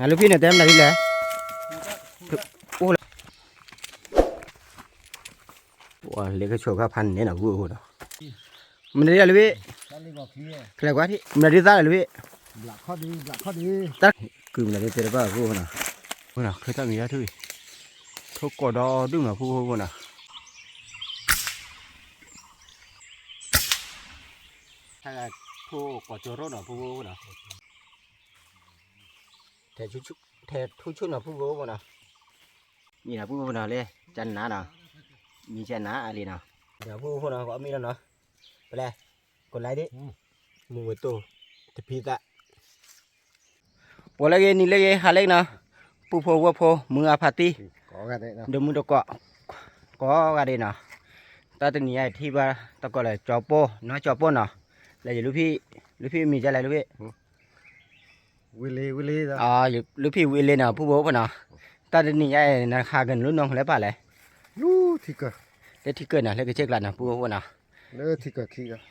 ลูกพี่เนี่ยเต็มเลยที่ไหนโอ้ว้าเล็กก็โชว์ข้าพันเนี่ยนะกูเนาะมันได้เลยพี่ใครกว่าที่มันได้ตาเลยพี่ตักคือมันได้เจอป่ะกูเนาะกูเนาะเคยตั้งมีอะไรที่ทุกกอดอดึงเนาะกูเนาะถ้าผู้กอดโจรเนาะกูเนาะแต่ชุดแต่ทุกชุดเนาะกูเนาะนี่นะกูเนาะเลยจันนาเนาะมีจันนาอะไรเนาะเดี๋ยวกูเนาะก็มีแล้วเนาะไปเลยกดไลค์ดิมูตัวจะพีตะวันละเกนี่เลยหาเล็กนะผู้พวัวพมืออาพาตีเดี๋ยวมือตะเกาะก็กันเลยนะตาตัวนี้ไอ้ที่ว่าตะเกาะเลยจอโป้น้อยจอโป้เนาะแล้วอยู่ลูกพี่มีอะไรลูกพี่วิลลี่ลูกพี่วิลลี่เนาะผู้พวัวเนาะตาตัวนี้ไอ้นะขากันรุ่นน้องแล้วป่ะเลยยูที่เกิดเล็กที่เกิดนะเล็กก็เช็คหลานนะผู้พวัวเนาะเลือที่เกิดขี้กัน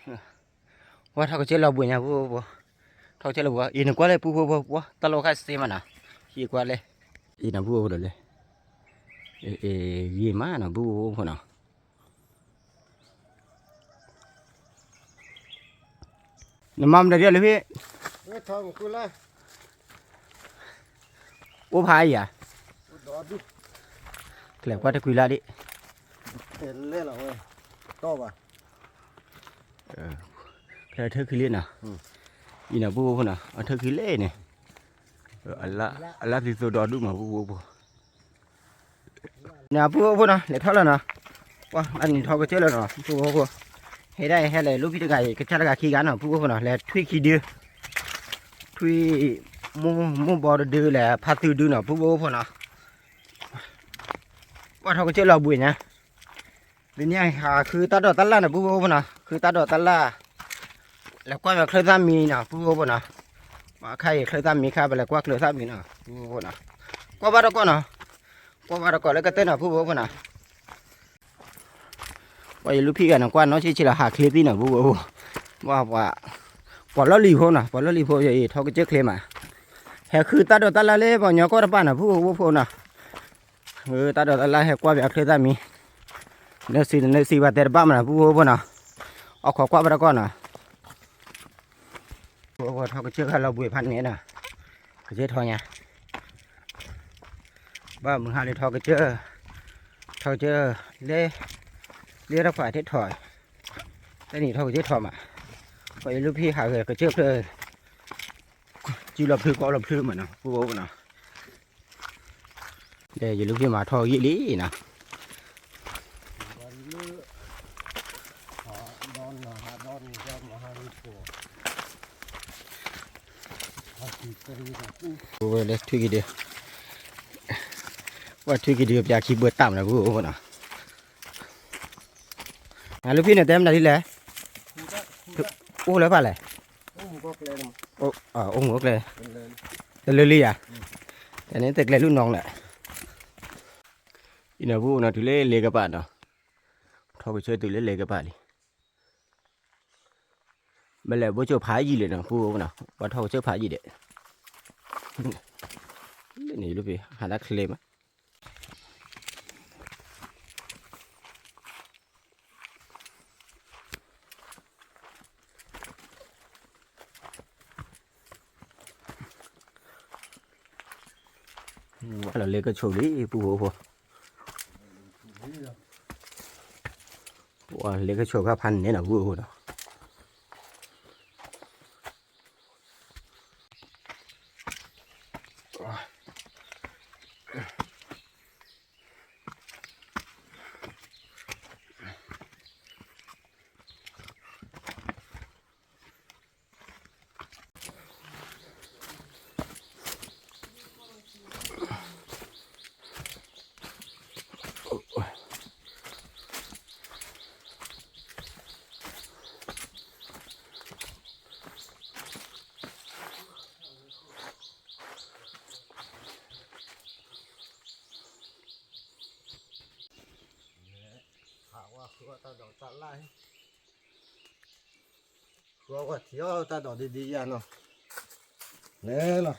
ว่าถ้าก็เช็คเราบุญเนี่ยผู้พวัวถ้าเช็คเราบุญอีนึกว่าเลยผู้พวัวตลกแค่สิมันนะขี้กว่าเลยอีน่ะผู้พวัวเลยยี่ม้าน่ะผู้พวัวเนาะน้ำมันเดี๋ยวเลยพี่ทองกูเลยโอ้พายอ่ะเกลียดว่าจะคุยละดิเห็นเล่นหรอเว้ยโตป่ะเธอคือเล่นน่ะอีน่ะผู้คนน่ะเธอคือเล่นเนี่ยอัลละที่สุดดอดูมาผู้เนี่ยผู้คนน่ะเหลือเท่าไหร่น่ะว้าอันนี้ทอก็เจอแล้วเนาะผู้ให้ได้ให้เลยลูกพี่ตะไก่กระชากกระขี้กันเนาะผู้คนน่ะแล้วทุยขี้ดื้อทุยมูบอดดื้อแหละพัดตื้อดื้อเนาะผู้คนน่ะว่าทอก็เจอเราบุญนะเดี๋ยวนี้คือตัดดอกตัดล่านะผู้คนน่ะคือตัดดอกตัดล่าแล้วก็แบบเคยทำมีนะผู้คนน่ะว่าใครเคยทำมีข้าไปแล้วก็เคยทำมีนะผู้คนน่ะก็บ้าแล้วก็เนาะก็บ้าแล้วก็แล้วก็เต้นนะผู้คนน่ะว่าลูกพี่กันนะกว่าน้องชิลาหาเคลียร์ที่น่ะผู้ว่าปอดล้อลีโพน่ะปอดล้อลีโพอย่างนี้เขาก็เจอเคลียร์มาแห่คือตัดดอกตัดล่าเลยบอกเนาะก็รับบ้านน่ะผู้น่ะตัดดอกตัดล่าแห่กว่าแบบเคยทำมีเนื้อสีว่าแต่บ้านน่ะผู้น่ะเอาขอกว่าบ้าแล้วก็น่ะเขาก็เจอเราบุยพันนี้น่ะก็เจอทอเนี่ยบ้ามึงหาเลยทอก็เจอเรียกฝ่ายเท็จถอยแต่นี่ทอก็เจอทอมาไปลูกพี่หาเลยก็เจอเลยจีเราพื้นก็เราพื้นเหมือนนะผู้น่ะเดี๋ยวลูกพี่มาทอยี่ลี่นะโอ้ยเล็กทุกกี่เดียวว่าทุกกี่เดียวอยากขี้เบื่อต่ำนะผู้น่ะลูกพี่เนี่ยเต็มได้ที่ไหนโอ้แล้วป่ะเลยโอ้หมูกเลยแต่เลื่อยอ่ะแต่นี้แต่เลยรุ่นน้องแหละอินาผู้น่ะถือเล่กับป่าเนาะเขาไปช่วยถือเล่กับป่าดิไม่แล้วว่าเจอผายี่เลยนะผู้น่ะว่าเขาเจอผายี่เด็ดนี่ลูกพี่หาได้เคลมว่าเราเล่ก็โชว์ดิผู้ว่าเล่ก็โชว์ข้าพันเนี่ยนะผู้เนาะว่าตาดอกตาไล่ว่าเที่ยวตาดอกดีๆอ่ะเนาะ lẽ là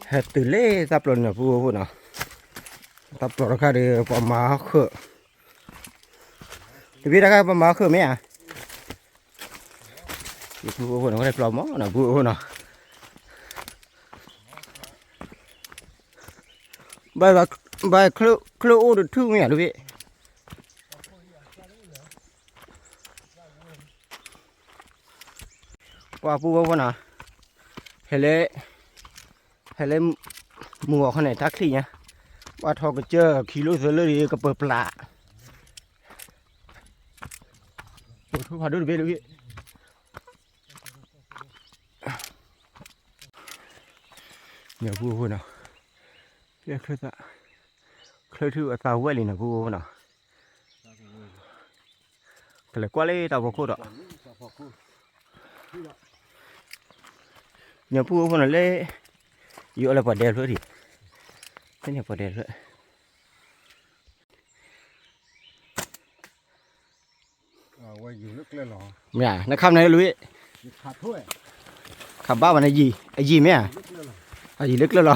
hết từ lễ tập lần là vua nào tập rồi ra để bỏ má khở thì biết ra bỏ má khở mấy à vua nó có thể bỏ má nào vua nào bài khlo được thương mấy à đúng không qua vua nào hele mùa con này thắc thì nhá ba thọ cái chơi kilo giờ lưỡi cái bờ plạ ủa thôi vào đâu được biết nhiều vua nào biết khơi thứ ở tàu quay liền là vua nào cái là qua lấy tàu vào cô đó nhiều vua nào lấy dựa là quả đèn nữa thì cái này quả đèn nữa quay dù nước lên lò mẹ nó khăm này lưới khát thôi khăm bao mà này gì mẹ à gì nước lên lò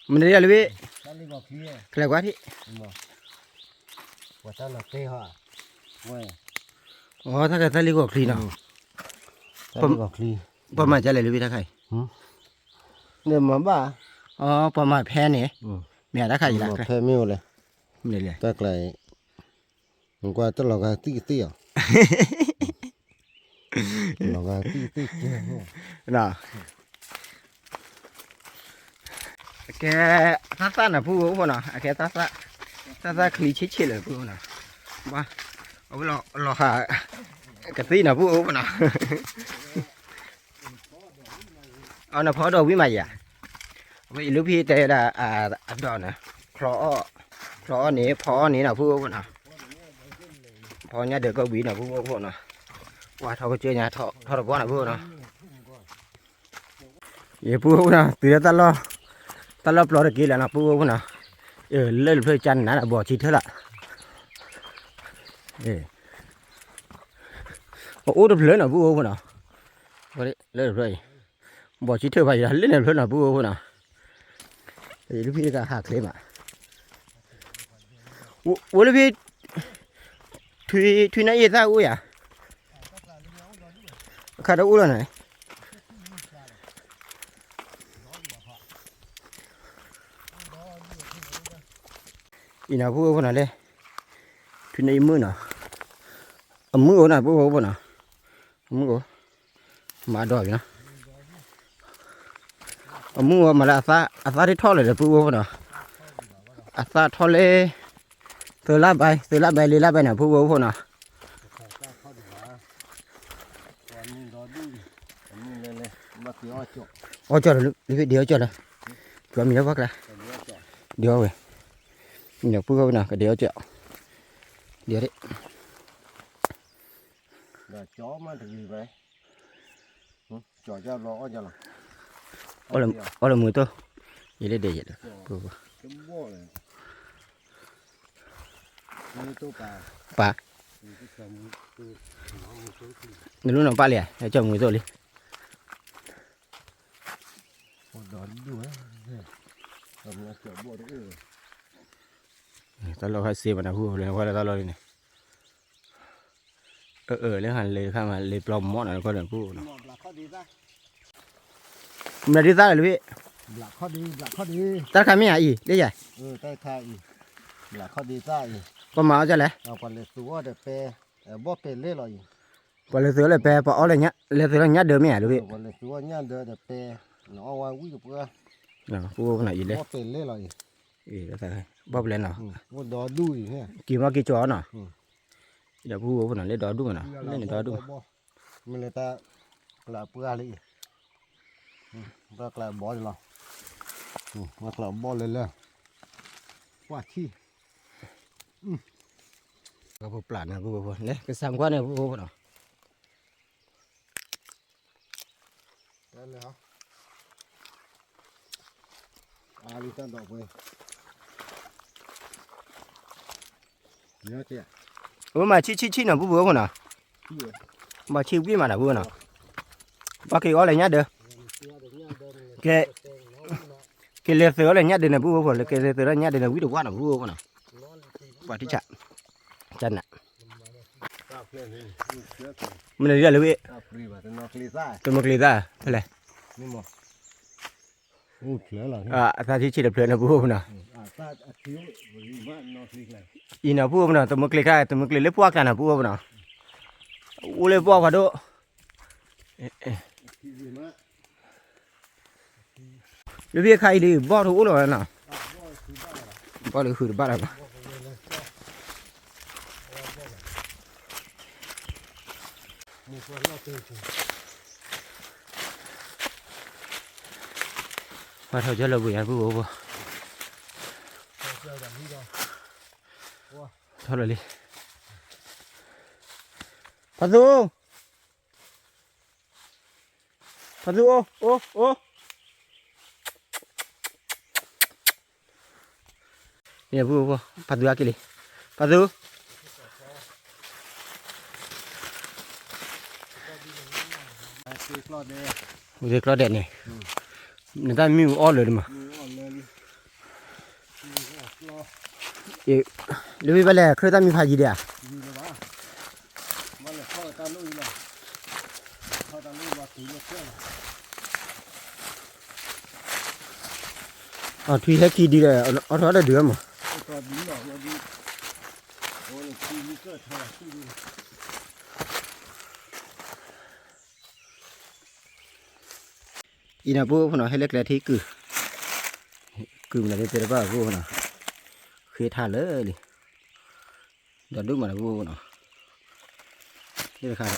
mình đây là lưới cái này quá đi quả ta là cây hả quayถ้าเกิดทะเลกว่าคลีเนาะ ประมาณจะอะไรหรือวิธีใคร เนี่ยมาบ้า อ๋อประมาณแพ้เนี่ยแม่ตะไคร้ละ แพ้ไม่เลย นี่เลย ตะไคร้มันกว่าตลอดกันตี้ตี้อ่ะตลอดกันตี้น่ะแกซ่าๆน่ะผู้บ่น่ะแกซ่าคลีชิๆเลยผู้น่ะว่าเอารอหากะติน่ะผู้บ่น่ะเอาน่ะพอดอกวิมาอย่าไปลูกพี่แต่ละดอกน่ะคลอนี่พอนี่น่ะผู้บ่น่ะพอเนี่ยเด็กก็วิน่ะผู้บ่น่ะว่าเท่าก็เจอเนี่ยเท่าบ่น่ะผู้น่ะเอ้ผู้น่ะตื่นตลอดปลอดกี่แล้วน่ะผู้บ่น่ะเล่นเพื่อจันน่ะบ่ชิดเท่าล่ะโอ้ตัวเพลินน่ะผู้บ่น่ะบ่ได้เล่นเพื่อบ่ชิดเท่าไปเล่นเพลินน่ะผู้บ่น่ะลูกพี่ก็หักเลยมา我那边推那叶子屋呀，看到屋了呢。伊那不哪嘞？推那木呢？木那不哪？木马多呢？木嘛啦，阿啥的套来的不哪？阿啥套嘞？từ lá bay lấy lá bay nào phù vô nào ô cho rồi đi điều cho rồi cho mình nó vắt ra điều rồi nhiều phù vô nào cái điều cho điều đấy là chó mà được gì vậy chó cho nó cho là ô là mùi tôi vậy để vậy được bà nếu lúc nào ba lẻ cho người rồi đi tao lo hai xe mà nào hùa lên qua là tao lo đi này lấy hàng lấy khai mà lấy plom món này coi là hùa nào mình đi ra rồi đi là khó đi ta khai mấy à gì đấy vậy tay khai là khó đi ra con máu cho lấy còn lấy số để pe bóp pe lên rồi còn lấy số là pe bỏ lên nhá lấy số là nhá đỡ mẹ được còn lấy số nhá đỡ để pe nó qua quý được chưa nào hùa này gì đấy bóp pe lên rồi đó thôi bóp lên nào con đó đuôi nhá kìm vào cái chó nào giờ hùa nào lấy đó đúng nào lấy đó đúng mình người ta là bữa đi ta là bỏ rồi มากระบอลเลยแล้วว่าที่ ก็พวกปลานะพวกเนี่ยก็ซ้ำกว่าเนี่ยพวกเนาะ ได้เลยครับลิต้าดอกไปเนื้อเจี๊ย mà chi nào bố bố nào mà chi biết mà là bố nào bác kia có lại nhát được cái liệt sữa lại nhát được là bố bố cái liệt sữa lại nhát được là quý được quá nào bố bố nào và đi chặn chân ạ mình là đi là bị tôi một lì ra thế này ta chỉ được lừa là bố bố nào in nào bố bố nào tôi một lì ra tôi một lì lấy quạt là bố bố nào u lấy quạt vào đó cái việc hay đi bỏ thú rồi nào bỏ được khử được bắt được mà thôi cho là buổi ăn bữa bữa thôi rồi đi Phát Du ô nè bữa Phát Du kì Phát Du bây giờ đèn này người ta miu on rồi mà lúc bây giờ khơi ta miu phải gì đấy à thuê hết kỳ đi rồi ở đó là đứa mà ina bố nó hay lệch lệch thì cử là để tới bao bố nó khi thả lỡ đi đợt đúng mà là bố nó đây là khai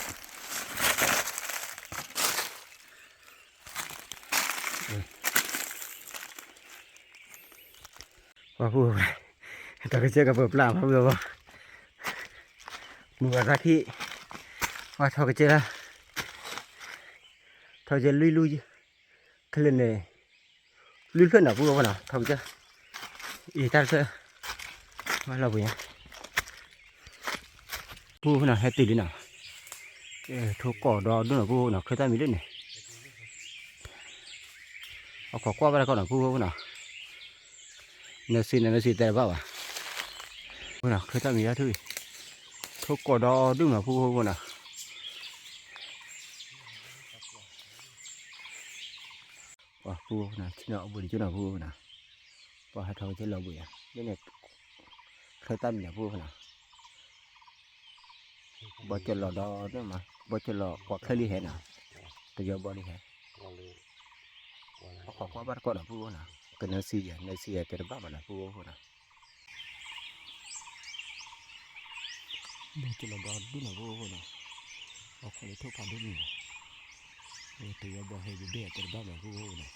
và bố ta cứ chơi cả bờ làm không được mùa ra khi và thôi cái chơi là thôi chơi lui cái lần này lui phân nào bố nào thôi chưa ý ta sẽ mà là gì nhá bố nào hay tùy đi nào thôi cỏ đó đúng là bố nào khơi ta mới đến này cỏ qua cái con nào bố nào nó xin tay bảo à bố nào khơi ta mới ra thôi thôi cỏ đó đúng là bố nào bố nào chỉ nào bố đi chỗ nào bố nào và hai thằng chơi lò bụi à đây này khơi tâm nhà bố nào bỏ cho lò đó nữa mà bỏ cho lò quạt khơi đi hết nào từ giờ bỏ đi hết quạt quá bắt con là bố nào cái nơi xì cho nó bắt mà là bố nào bỏ cho lò đó đúng là bố nào bỏ khỏi thuốc phản đúng rồi từ giờ bỏ hết để cho nó bắt là bố nào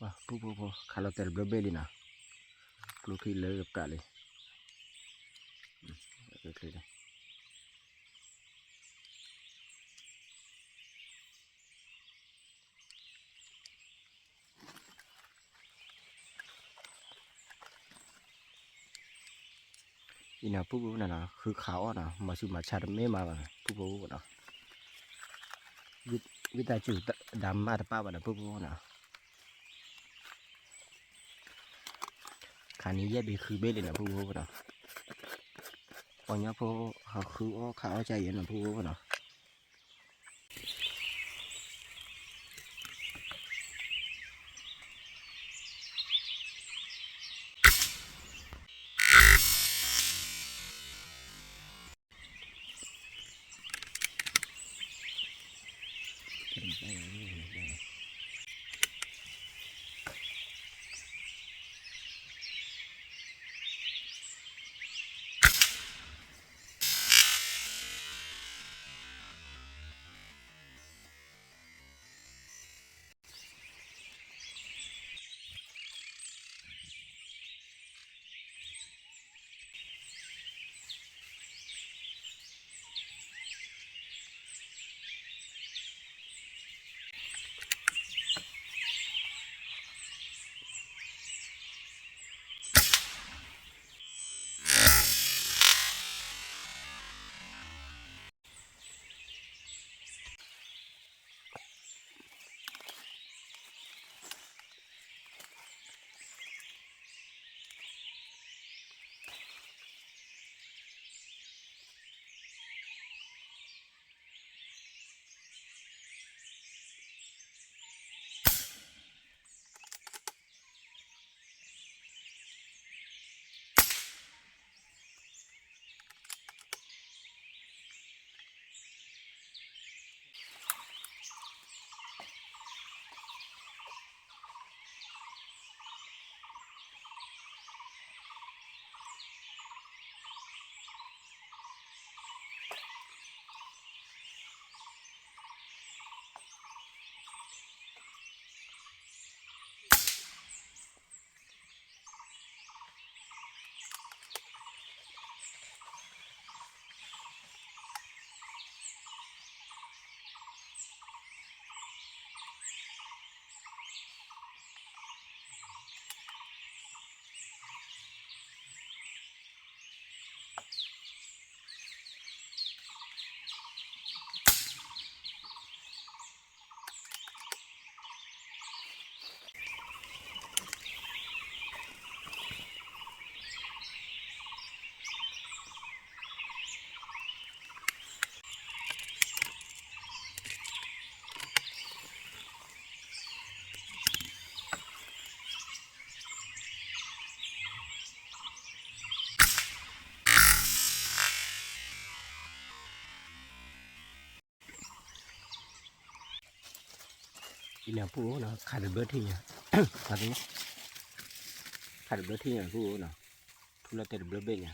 wah pu kalau terbebeli nah perlu kilo kali oke deh ini pu nahคือขาวนะมาสุมาชาดไม่มาpu nah kita cuci dam ada apa pada pu nah kani ya biคือเบลนะpu nah pokoknya pu เขาคือขาวใจเย็นนะpu nah ini pu nah kada berarti ya artinya kada berarti ya pu nah thula terbebenya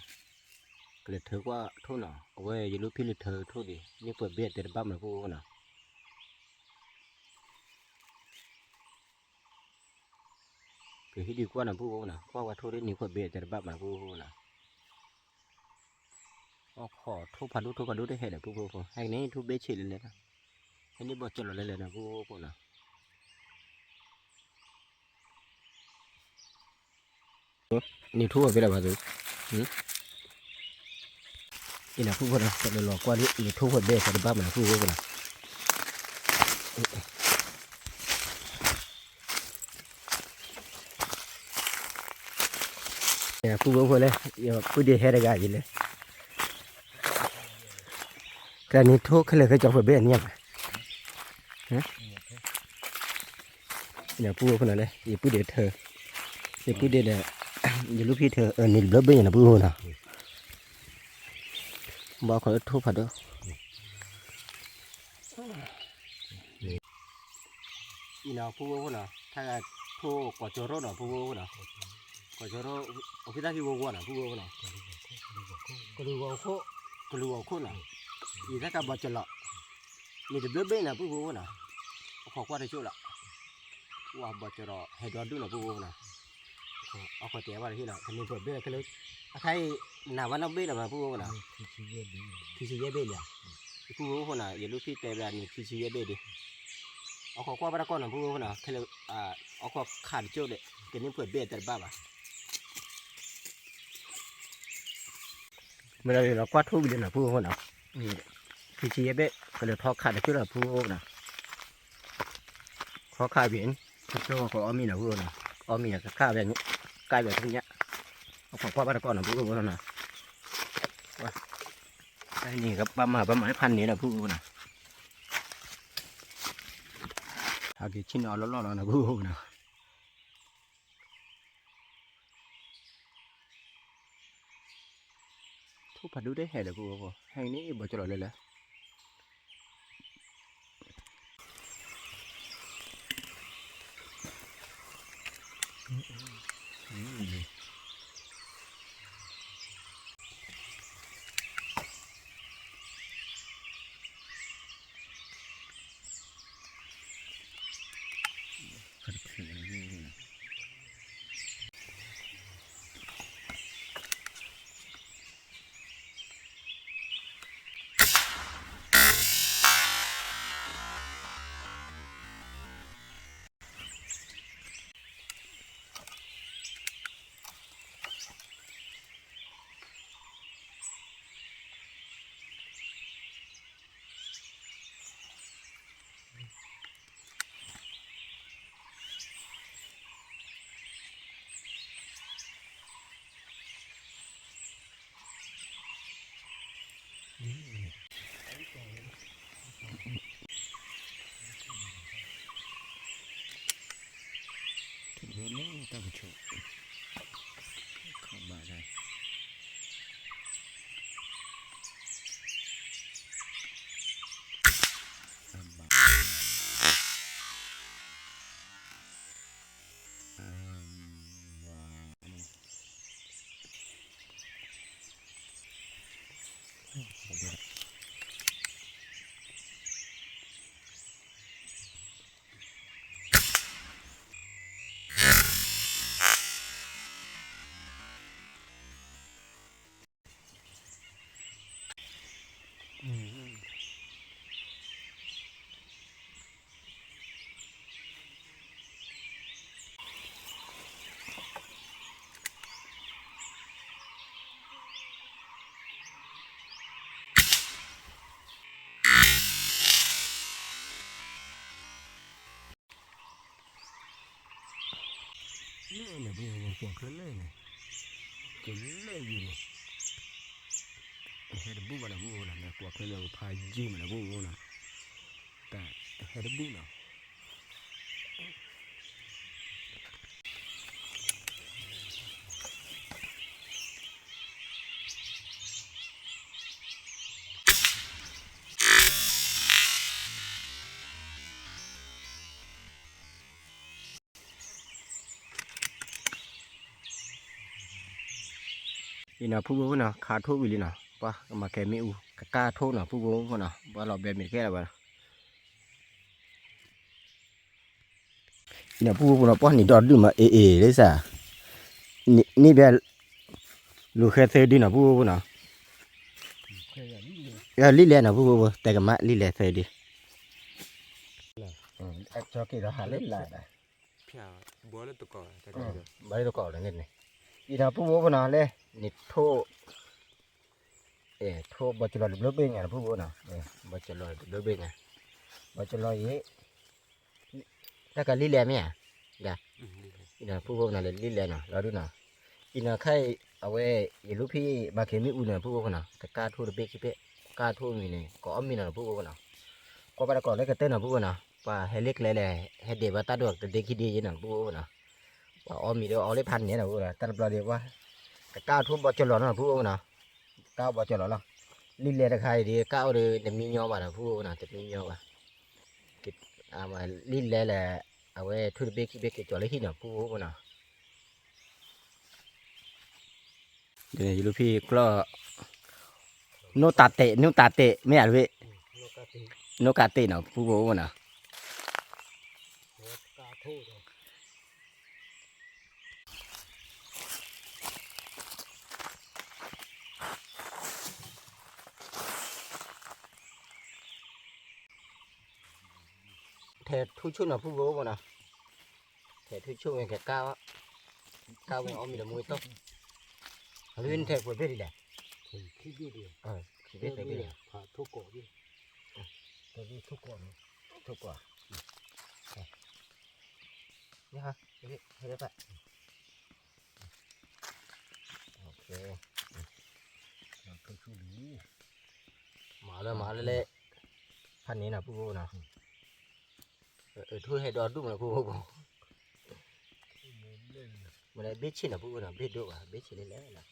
kle thơ qua thôi nào về lúc phi lịch thơ thôi đi nhưng vừa biết từ bắp mà pu nào cái đi qua là pu nào qua thôi đấy nhưng vừa biết từ bắp mà pu nào khó thu phản đu đấy hệ là pu hay này thu bê chỉ lên này hay như bỏ chân lên là pu nàoนี่ทั่วไปแล้วป่ะดูนี่นะผู้คนนะจะเลยหลอกกว่านี่ทั่วเบส的บ้ามันผู้คนนะเนี่ยผู้คนเลยอย่าผู้เดียร์เฮดกันเลยการนี้ทั่วเขาเลยเขาจะเอาเบสเนี่ยเนี่ยผู้คนนั่นเลยอย่าผู้เดียร์เธออย่าผู้เดียร์เนี่ยอย่าลูกพี่เธอนี่เบสนะผู้คนนะบอกเขาทั่วผัดด้วยอีน่าผู้คนนะถ้าทั่วกว่าโจรนะผู้คนนะกว่าโจรโอเคได้ที่วัวนะผู้คนนะกลัวโคนะอีถ้ากับบัจจละนี่เบสนะผู้คนนะขอกว่าได้ช่วยละว ว่าบ่จะรอให้ดอนดูหน่อยผู้นะเอาขอเตี้ยว่าที่เราทำมีเปิดเบี้ยก็เลยใครหน้าวันเอาเบี้ยมาผู้นะที่ชี้เบี้ยเลยผู้คนน่ะอย่าลูกพี่แต่แบบนี้ที่ชี้เบี้ยดิเอาขอว่าบ้านก้อนนะผู้นะแค่เลยเอาขอขาดโจ้เด็กเดี๋ยวนี้เปิดเบี้ยแต่บ้าบ่ะเมื่อเรากวาดทุบเลยนะผู้คนน่ะที่ชี้เบี้ยก็เลยทอขาดโจ้ละผู้นะขอขาดเบี้ยโจ้ขอเอามีนะผู้นะเอามีนะขาดแบบนี้กลายแบบนี้เอาขอว่าบ้านก้อนนะผู้คนน่ะว่าไอ้นี่ก็ประมาณพันนี้นะผู้นะหากชิ้นเอาล้อๆนะผู้นะทุบผัดดูได้แห่เลยผู้แห่งนี้บ่จะหล่อเลยแหละนี่ต้องโชว์เข้ามาได้เล่เนี่ยเป็นอย่างเกี่ยวกับเล่เนี่ยจะเล่อยู่เนี่ยเฮ็ดบุบอะไรบุบนะเนี่ยกว่าเคยเราพายจีมันบุบนะแต่เฮ็ดบุบนะนี่นะผู้บุบนะขาทุบอยู่เลยนะป่ะมาแค่ไม่อูกล้าทุบนะผู้บุบนะว่าเราแบบนี้แค่ไหนวะเนี่ยผู้บุบนะป้อนนี่ดอดดูมาเลยสะนี่แบบลูกแค่เธอดีนะผู้บุบนะลิเลียนะผู้บุบแต่ก็มาลิเลียเธอดีจอกี่เราหาเล่นlại này Pia bố là tụi cỏ cái ừ. đó Mấy tụi cỏ là nghịch này đi nào phụ bố nào lên nịt thô thô bao nhiêu lần lớp bên này là phụ bố nào bao nhiêu lần lớp bên này bao nhiêu lần ấy ta cả lì lè mấy à dạ đi nào phụ bố nào là lì lè nào đó đúng nào đi nào khai ở đây lúc khi bà kiếm mỹ u nào phụ bố nào cái cá thô được biết cái cá thô mình này có âm mình nào phụ bố nào có bà đã có lấy cái tên nào phụ bố nào và hay liếc lại là hay để bà ta được để khi đi như nào phụ nào và ôm mình đâu ôm lấy pan nhé nào là ta lập được qua cái cao thu bao nhiêu lần nào phụ nào cao bao nhiêu lần nào đi lên được hay thì cao được để mi nhau mà nào phụ nào để mi nhau à mà đi lên là ở đây thu được biết cái chỗ lấy khi nào phụ nào đây lúc khi có nô tạt tệ mấy à vậy nô cà tệ nào phụ nào ษเอา แททุชุนอ่ะผู้โบบ่นะแททุชุนแค่ก้าวอ่ะก้าวเอามีแต่มือตบเอาลิ้นแทปวดเบ็ดดิแหละ ขี้เดียวเดียว ขี้เบ็ดไปดิ ผ่าทุกเกาะดิแต่นี่ทุกเกาะนะ ทุกกว่านี่ฮะเฮ้ยเฮ้ยไปโอเค ผ่าทุกชุดนี้ มาเลยพันนี้นะผู้โบนะถ้วยให้ดอดดุ้งนะผู้โบ เล่นนะ มันได้เบ็ดชิ้นนะผู้โบนะเบ็ดดุอ่ะเบ็ดชิ้นเล็กๆนะ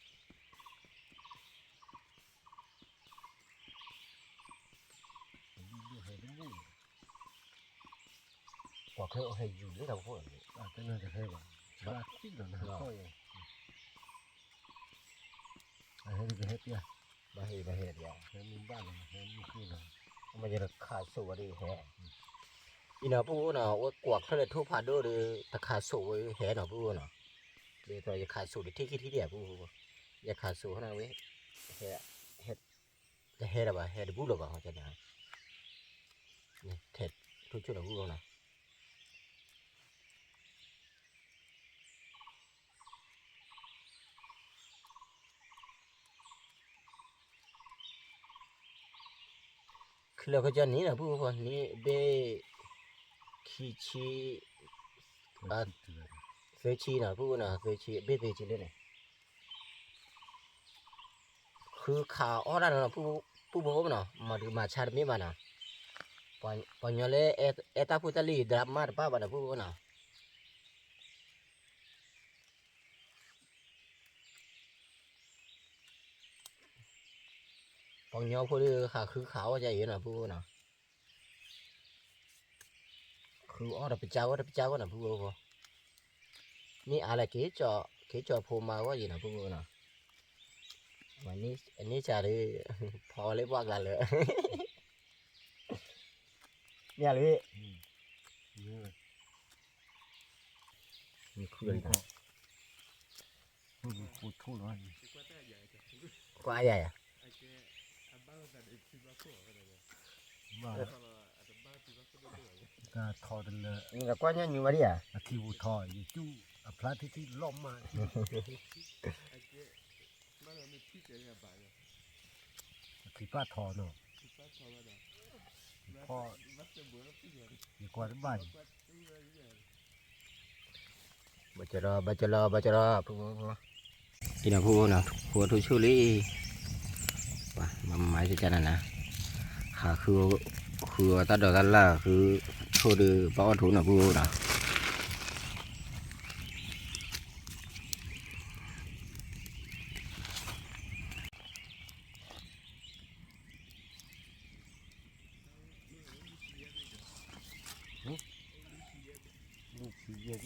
ดูให้ดู กว่าเคยเอาให้อยู่ด้วยทั้งพวกนี้ แต่น่าจะให้บ้างบ้าที่นั่นนะก็ยังให้ดูให้เตี้ย มาเฮ็ดอย่าง ให้มีบ้านให้มีคืนนะ มันจะขาดสูงดีแฮอีน่ะผู้น่ะว่ากวกเขาเลยทุบผาดูหรือตะขาดสูงแฮน่ะผู้น่ะเดี๋ยวตัวจะขาดสูงที่ที่เดียวผู้อย่าขาดสูงขนาดเว้ยแฮจะแฮได้ป่ะแฮได้บุหรี่ป่ะเขาจะนะนี่เท็ดทุกชุดน่ะผู้น่ะคือเราก็จะนี่น่ะผู้คนนี้เบขี้ชีเฟชีน่ะผู้น่ะเฟชีเบเฟชีเลยน่ะคือขาอ้อนั่นน่ะผู้บ่น่ะมาดูมาชาดมีมาน่ะปัญญาเลยตาพุตลีดราม่าป้าบ่น่ะผู้น่ะปัญญาผู้นี้ขาคือขาวใจอยู่น่ะผู้น่ะคืออ้อไปเจ้าน่ะผู้บ่นี่อะไรเกจ่อโผล่มาว่าอยู่น่ะผู้น่ะวันนี้อันนี้จะได้พอเลยว่ากันเลยเนี่ยเลยมีคุยกัน พูดทุ่งอะไร กว่าใหญ่อะ บ้าก็ทอดเลย นี่ก็กว่าเนี่ยอยู่มาดิอ่ะ ที่วุทอยจู่พระที่ล้มมาที่ป้าทอเนาะพอดีกว่าบ้าน บัจรอผู้กินนะผู้นะผู้ทุชุลีว่ามันหมายถึงจะนั่นนะค่ะคือตัดดอกตัดล่าคือโชว์ดื้อป้าถูนะผู้นะลูกสีเย็น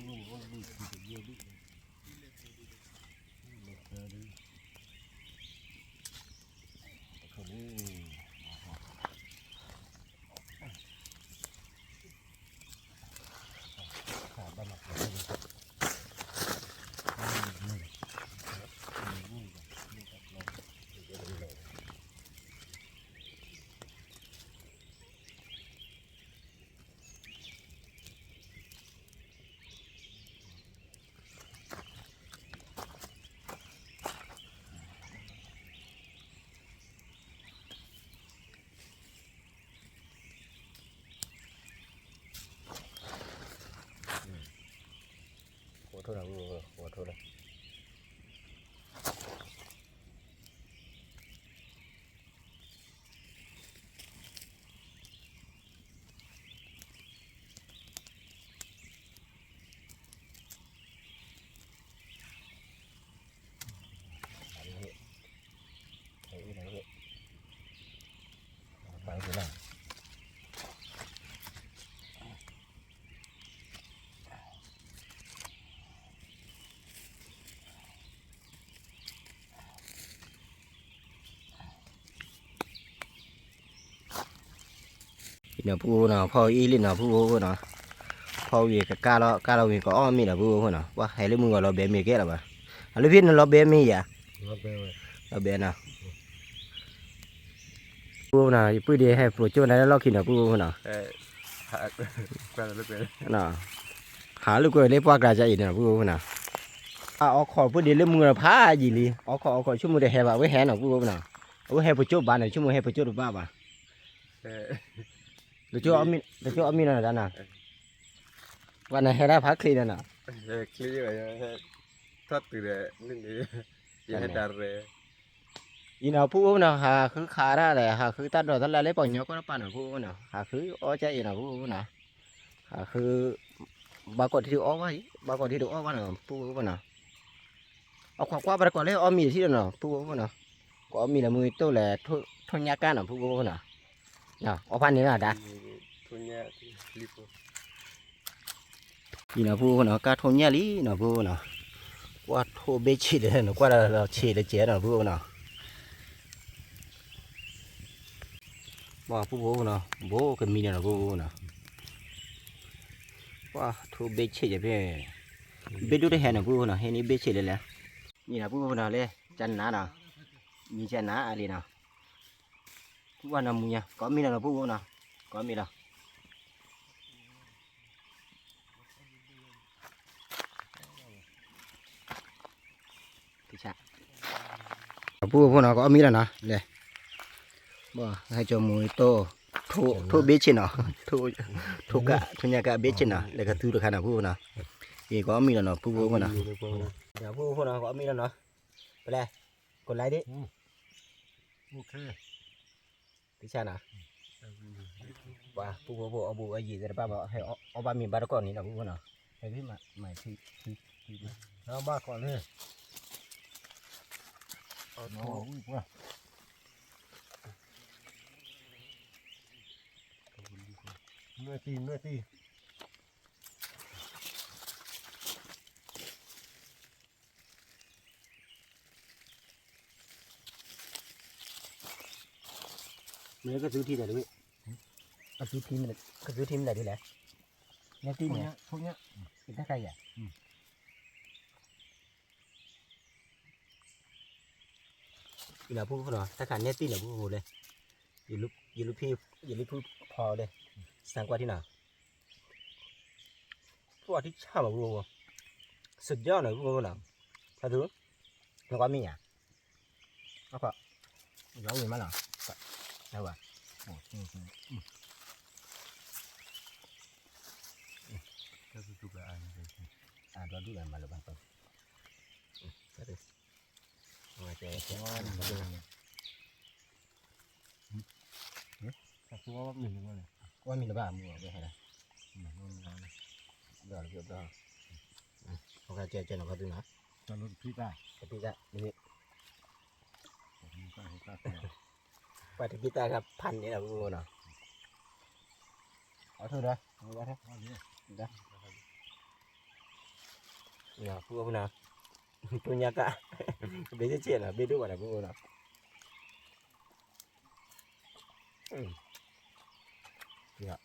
ลูกว่าลูกสีเย็นคนนี้ขาบ้านหลักขอโทษนะผู้ขอโทษเลยไปกูละ พี่น้องผู้เนาะพ่ออีลินเนาะผู้เนาะพ่อวีกับกาเราวีก็อ้อมีนะผู้เนาะว่าให้เรื่องมึงก็เราเบี้ยมีแก่ละบ่อันนี้พี่เราเบี้ยมีอ่ะ เราไปไว้ เราเบี้ยนะผู้เนาะผู้เดียให้โปรโจนั้นเราคิดนะผู้เนาะ Para lo que เนาะหาลูกก็เลยปากราใจอีกนะผู้เนาะเอาขอผู้เดียเรื่องมึงเราพาจีลีเอาขอชั่วโมงเดียวให้บ่าไว้แห่เนาะผู้เนาะเอาไว้ให้โปรโจบ้านเนาะชั่วโมงให้โปรโจบ้าบ่ เดี๋ยวเอามีนะจ๊ะนะวันไหนให้ได้พักคลีนน่ะ clear ya. Thoát từ đấy nên đi. Ya dar re. อีน่ะผู้น่ะหาคือขาได้แหละหาคือตัดดอกตัดอะไรปล่อยเนาะก็ปานน่ะผู้น่ะหาคืออ้อใจอีน่ะผู้น่ะหาคือบากอดที่อ้อไว้บากอดที่อ้อว่าน่ะผู้น่ะเอาขวาๆไปก่อนเลยอ้อมีที่น่ะผู้น่ะก็มีละมือโตแหละทนยากันน่ะผู้น่ะน่ะเอาพันนี้น่ะดา Punya lipo. อีน่ะผู้น่ะกะทนยาลีน่ะผู้น่ะว่าโทเบชิเด้น่ะกว่าเราเชเดเจน่ะผู้น่ะว่าผู้น่ะโบก็มีน่ะผู้น่ะว่าโทเบชิจะเป็นเบดูได้แห่น่ะผู้น่ะเฮนี่เบชิเลยแหละนี่น่ะผู้น่ะเลยจันนาน่ะมีจันนาอะไรน่ะผู้ว่าน่ะมึงเนี่ยก็มีน่ะผู้น่ะก็มีน่ะพี่ชะผู้น่ะก็มีแล้วนะเลยบ่ให้จมูกโตทุเบชิน่ะทุกะทุญญากะเบชิน่ะแล้วก็ทุกขนาดผู้น่ะอีก็มีแล้วเนาะผู้น่ะเดี๋ยวผู้น่ะก็มีแล้วเนาะไปเลยกดไลค์ดิ โอเค พี่ชาน่ะว่าผู้เอาบุไอ้ยี่จะป้าบอกให้เอาบะหมี่บาร์ก่อนนี่นะผู้น่ะให้พี่มาใหม่ที่ เอาบ้าก่อนเลยเอาอุ้ยว่าเนื้อตี เมื่อก็ซื้อที่ไหนด้วยก็ซื้อทีมเลยก็ซื้อทีมไหนด้วยแหละเนี่ยทีมเนี่ย พวกเนี้ย เป็นท่าใครอ่ะอีหล่าผู้เนาะถ้าขาดเนี่ยตีเนี่ยผู้เลยอย่าลุกพี่อย่าลุกพูดพอเลยสั่งกว่าที่ไหนพวกที่ชอบแบบผู้สุดยอดเลยผู้เนาะถ้าดูมันก็มีอ่ะเอาปะเราอยู่มั้ยเนาะได้ป่ะ โอ้โห Eso tu ka ani. เราดูกันมาหรือเปล่าก็ดูมาเจอ แต่ตัวว่ามีหรือเปล่าเนี่ย ว่ามีหรือเปล่ามึงไม่ให้ละ เดี๋ยวเขาก็เจอหน่อยก็ดูนะ จะลดพี่ได้ พี่จ้านี่ ผมก็ให้ตัด ไปถึงพี่จ้าครับพันนี่แหละพูดเนาะเอาเถอะนะเอาไว้เถอะ เอาเนี่ย เนี่ยพูดนะตัวนี้ก็เบี้ยเจี๊ยนะเบี้ยดูก่อนนะพูดนะเนี่ย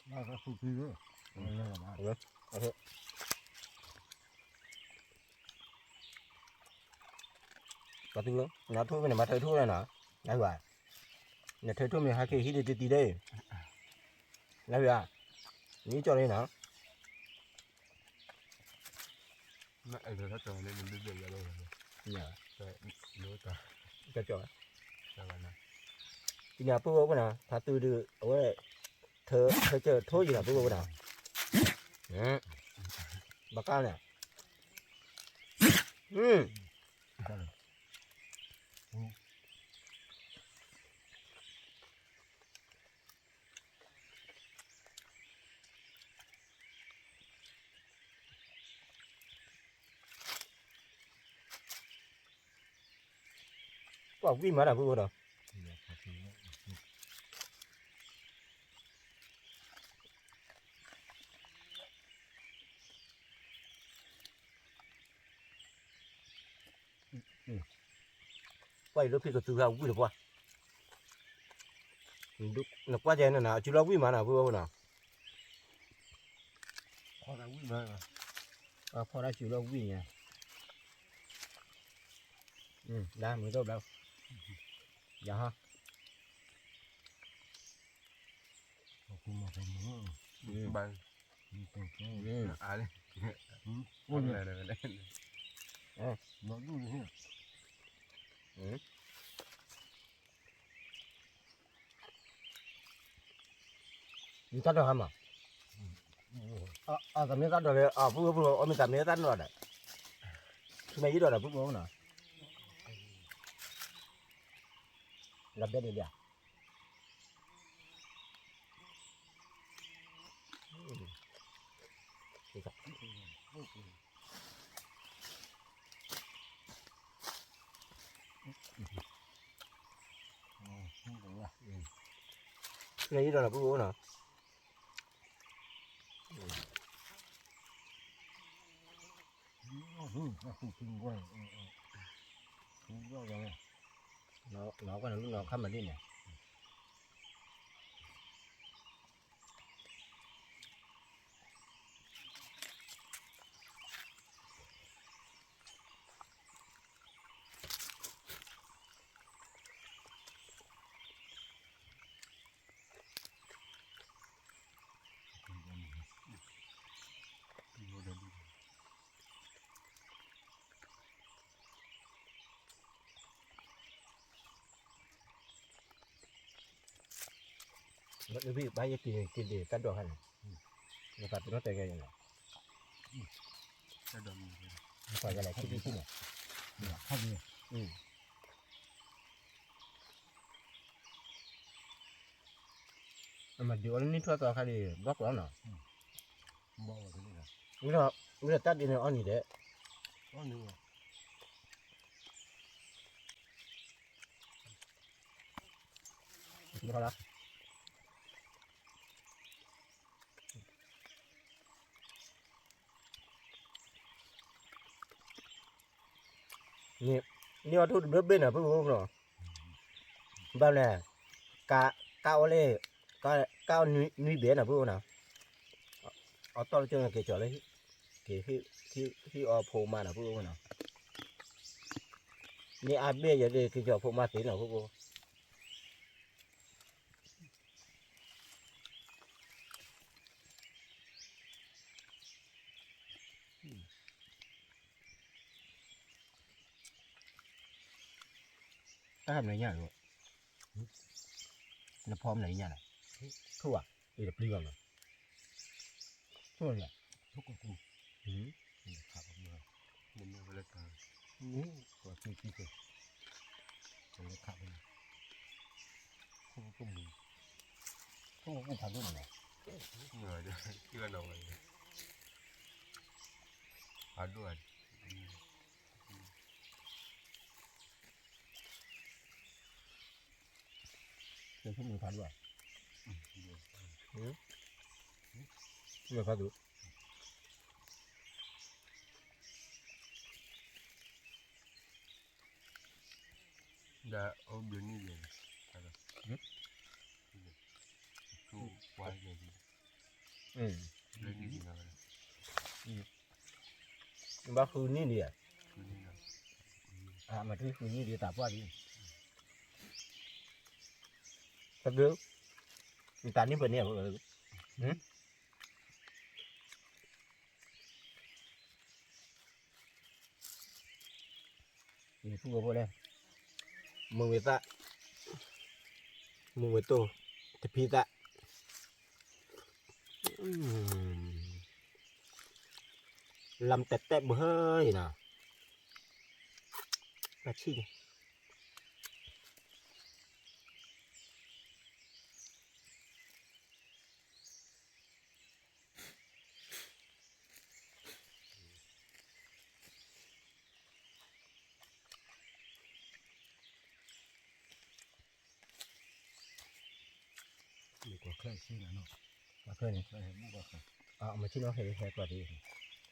เราก็สู้พี่ด้วยเอาเลยนะ ก็ถึงแล้วนะทุ่มเนี่ยมาเธอทุ่มแล้วนะได้ป่ะเนี่ยเธอทุ่มเนี่ยหาเกี่ยวกับตีได้ได้ป่ะนี่จอเลยนะ Na eso está todo en el de ya lo. เนี่ย Lo está. ก็จอ Ya va na. ทีนี้พูดว่านะถ้าตื่นดูเอาไว้เธอเจอโทษอยู่นะพูดว่านะบ้าก้าเนี่ยก็วิ่งมาแล้วพูดว่านะ quay lúc khi có từ hào vui được qua lúc nó qua giờ này nào chú lo vui mà nào vui nào พอได้วิ่งมา พอได้chú lo vui nha ra mới đâu đâu dạ ha ขอบคุณมากครับ บาง อะไร โอ้ย อะไรอะไร นอนดูนี่ 你咋着还嘛？咱们咋着的？不，我们咱们咋着的？是没一着的，不呢？那别的了。是没一着的，不呢？nó còn lúc nào khăm mà đi nè nó bị bay cái để cắt đồ hay nó cắt nó tay cái này nó phải cái này cái này mà điều này thoa toa khai đi bóc lắm nào bây giờ tắt đi này on gì đấy nó làนี่ว่าทุกเบื้องเป็นอ่ะเพื่อนผมเนาะแบบเนี่ยก้าวเลยก้าวนุ้ยเบี้ยน่ะเพื่อนเนาะเอาต่อเจอเกี่ยวจ่อเลยเกี่ยวที่เอาโพมาน่ะเพื่อนเนาะนี่อาเบี้ยอย่างเดียวเกี่ยวโพมาตีน่ะเพื่อนถ้าทำอะไรเนี่ยลูกแล้วพร้อมไหนเนี่ยนะทั่วอีกเปลี่ยนเลยทั่วเนี่ยทุกคนครับผมเลย มันไม่เป็นไร ตัวที่เป็นเลยครับเลยคุ้มคุ้มทำด้วยไหน เหนื่อยด้วยเชื่อเราเลยหาด้วย เดี๋ยวพวกมึงพัดด้วยไม่พัดดู đã ôm đến như vậy phải không thu quay này lên như thế nào bác khứ ní đi à cứ như nào mà thứ khứ ní đi tạp qua đi thật được người ta ní bên này rồi thì thu vào đây mừng người ta mừng người tôi thì phi ta làm tẹt tẹt bờ hơi nào là chi nhỉ có khai xin là nó có khơi này khai hết có khai mà chứ nó hay qua đi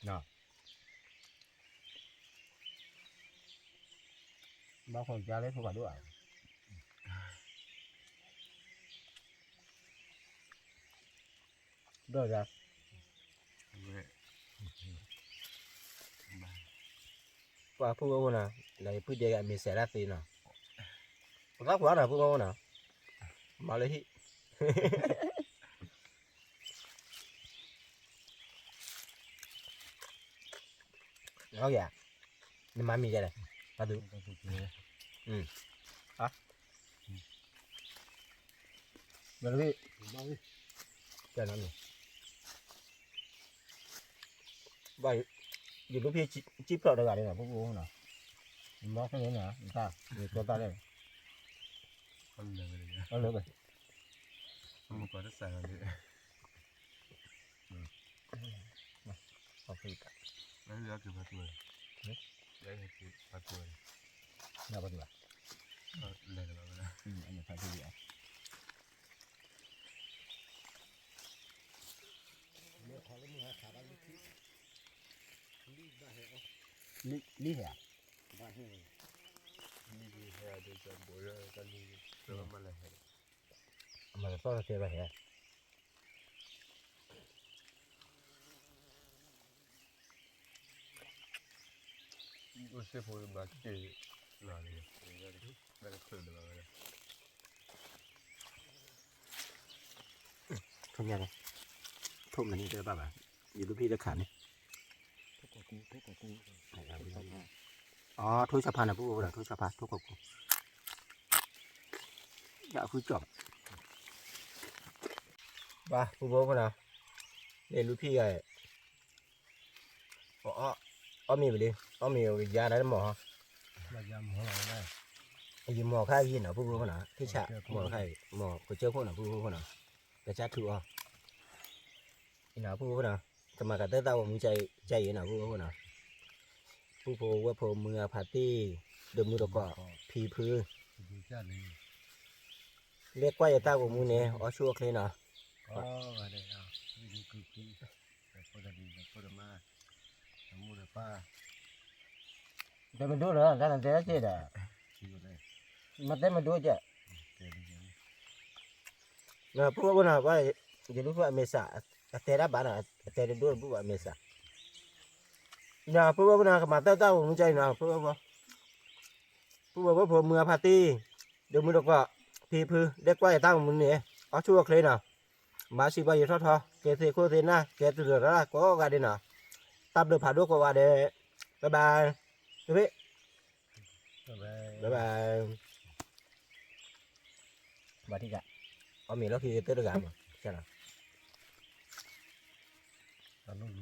nào bao phần cha lấy không phải đuổi rồi ra qua phu ô nào này phu đề mình sẽ ra tiền nào góc quá nào phu ô nào mà lấy hít nó dạ nhưng mà mình vậy này ta được hả rồi đi cho nó này vậy dù lúc kia chip lọt được rồi là phu ô nào móc cái này nè ta để cho ta đây ăn được rồi không có đất sàn rồi ok đấy là cái bát tuổi đấy là cái bát tuổi nào bao nhiêu đây là bao nhiêu anh phải cái gì ạ lý hả đi đi hè để cho bố ra ta đi rồi mà lại mà là sao thế vậy hả bố sẽ phụ bác cái là này đây là khởi đầu rồi không nha này thôm là như thế bà bà dù lúc kia đã khả này thuốc sạp là bố là thuốc sạp thuốc cục dạ phu chọn ba phu bố nào để lúc kia mình về đi mình ra đấy mỏ gì mỏ khai gì nào phu bố nào thế chả mỏ khai mỏ của chơi nào phu bố nào cái chát thử à nào phu bố nào mà cả tới tao mình chạy nào phu bố nào phu bốว่าผมมือพาร์ตี้เดิมมือตะกอพีพื้นเรียกว่าจะตาผมมือเนี่ยอ๋อชั่วเลยเนาะđây à đi cứ để có gia đình có được ma mua được pa แต่มันดูแล้วการแต่ละเจ็ดอ่ะ đi vào đây มันแต่มันดูจ้ะ để đi vào นะพวกว่าว่าจะรู้ว่าเมษาแต่ละบ้านอ่ะแต่ละดูพวกว่าเมษานะพวกว่ามาเต้าผมใจนะพวกว่าผมมือพาร์ตี้เดิมมือตะกอพีพื้นเรียกว่าจะตาผมมือเนี่ยอ๋อชั่วเลยเนาะมาสิบายทอดเกษตรโคเซน่าเกษตรเดือดร้อนก็กันดีเนาะตับเดือดผ่าดูก็ว่าเด้บ๊ายบายบ๊ายบายมาที่กะเอามีแล้วคือเตอร์กะใช่ไหม đây